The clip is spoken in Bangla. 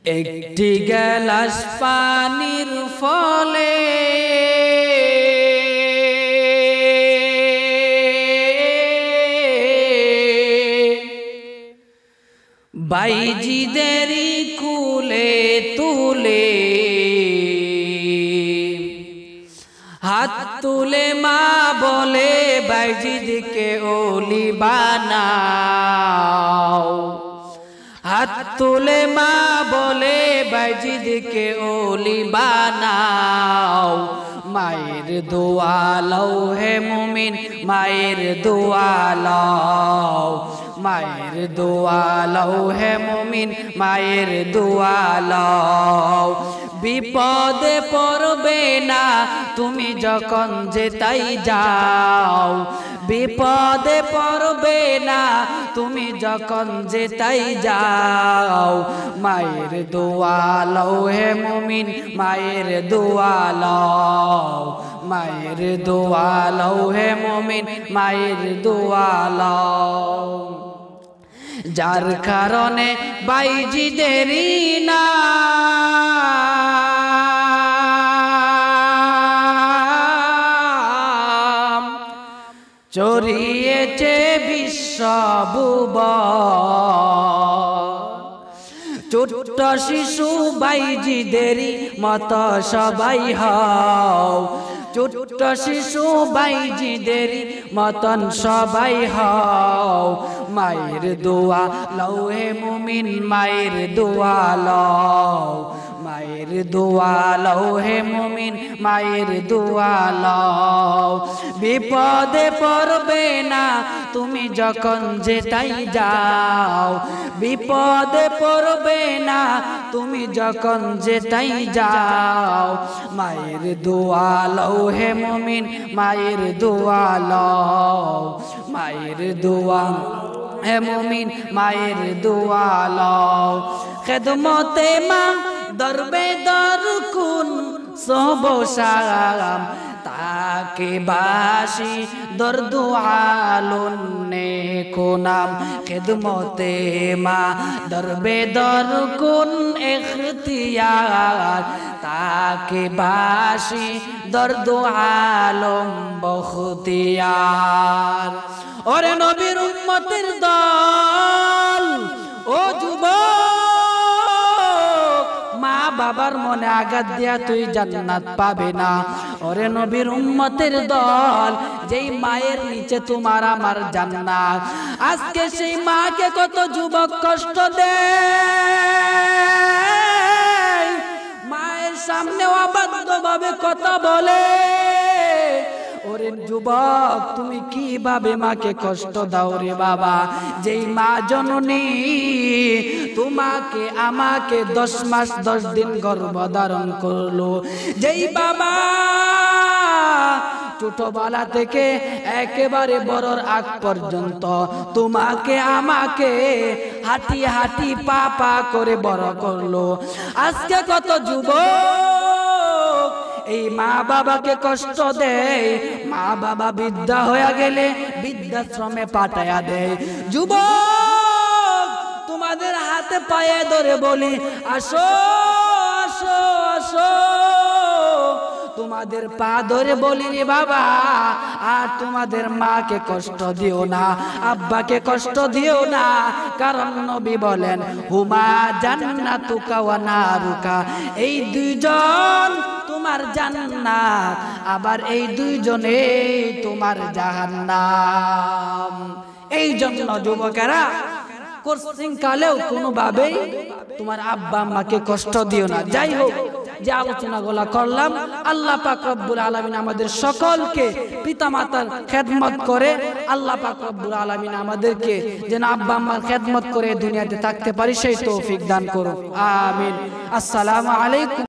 একটি গ্লাস পানির ফলে বাইজিদেরই কুলে তুলে হাত তুলে মা বলে বাইজিদকে ওলি বানাও। হাত তুলে মা বলে বাইজিদকে ওলি বানাও। মায়ের দোয়া লও হে মুমিন, মায়ের দোয়া লও। মায়ের দোয়া লও হে মুমিন, মায়ের দোয়া লও। বিপদে পড়বে না তুমি যখন যেতাই যাও। বিপদে পড়বে না তুমি যখন যেতাই যাও। মায়ের দোয়া লও হে মুমিন, মায়ের দোয়া লও। মায়ের দোয়া লও হে মুমিন, মায়ের দোয়া লও। যার কারণে বাইজিদেরই নাম ছড়িয়েছে বিশ্বভুবন। ছোট্ট শিশু বাইজিদেরই মতো সবাই হও। ছোট্ট শিশু বাইজিদেরই মতন সবাই হও। মায়ের দোয়া লও হে মুমিন, মায়ের দোয়া লও। মায়ের দোয়া লও হে মুমিন, মায়ের দোয়া লও। বিপদে পড়বে না তুমি যখন যেতাই যাও। বিপদে পড়বে না তুমি যখন যেতাই যাও। মায়ের দোয়া লও হে মুমিন, মায়ের দোয়া লও। মায়ের দোয়া হে মুমিন, মায়ের দোয়া লও। খেদমতে মা দরবে দর কুন সহবসাম তাকে বাসি দর্দু আলুন্নে কোনাম। খেদমতে মা দরবে দর কুন এখতিয়ার তাকে বাসি দর্দু আলম বখতিয়ার। ওরে নবীর উম্মতের দল, ও যুবক, মা বাবার মনে আঘাত দিয়া তুই জান্নাত পাবে না। ওরে নবীর উম্মতের দল, যেই মায়ের নিচে তোমার আমার জান্নাত। আজকে সেই মাকে কত যুবক কষ্ট দেয়, মায়ের সামনে অবাধ্য ভাবে কথা বলে। ওরে যুবক, তুমি কিভাবে মাকে কষ্ট দাও রে বাবা? যেই মা জননী তোমাকে আমাকে 10 মাস 10 দিন গর্ভধারণ করলো, যেই বাবা ছোটবেলা থেকে একেবারে বড়র আগ পর্যন্ত তোমাকে আমাকে হাঁটি হাঁটি পা পা করে বড় করলো, আজকে কত যুবক এই মা বাবাকে কষ্ট দেয়। মা বাবা বৃদ্ধা হয়ে গেলে বৃদ্ধাশ্রমে পাঠায়া দেয়। যুবক, তোমাদের হাতে পায়ে ধরে বলি, আসো আসো আসো। তোমাদের পা ধরে বলি রে বাবা, আর তোমাদের মাকে কষ্ট দিও না, আব্বাকে কষ্ট দিও না। কারণ নবী বলেন, হুমা জান্নাতুকা ওয়া নারুকা, এই দুইজন তোমার জান্নাত, আবার এই দুইজনে তোমার জাহান্নাম। এই জন্য যুবকেরা কোর্সিং কালেও কোনোভাবেই তোমার আব্বা আম্মাকে কষ্ট দিও না। যাই হোক, যে আলোচনাগুলো করলাম, আল্লাহ পাক রব্বুল আলামিন আমাদের সকলকে পিতামাতার খেদমত করে আল্লাহ পাক রব্বুল আলামিন আমাদেরকে যেন আব্বা আম্মার খেদমত করে দুনিয়াতে থাকতে পারি সেই তৌফিক দান করুন। আমিন। আসসালামু আলাইকুম।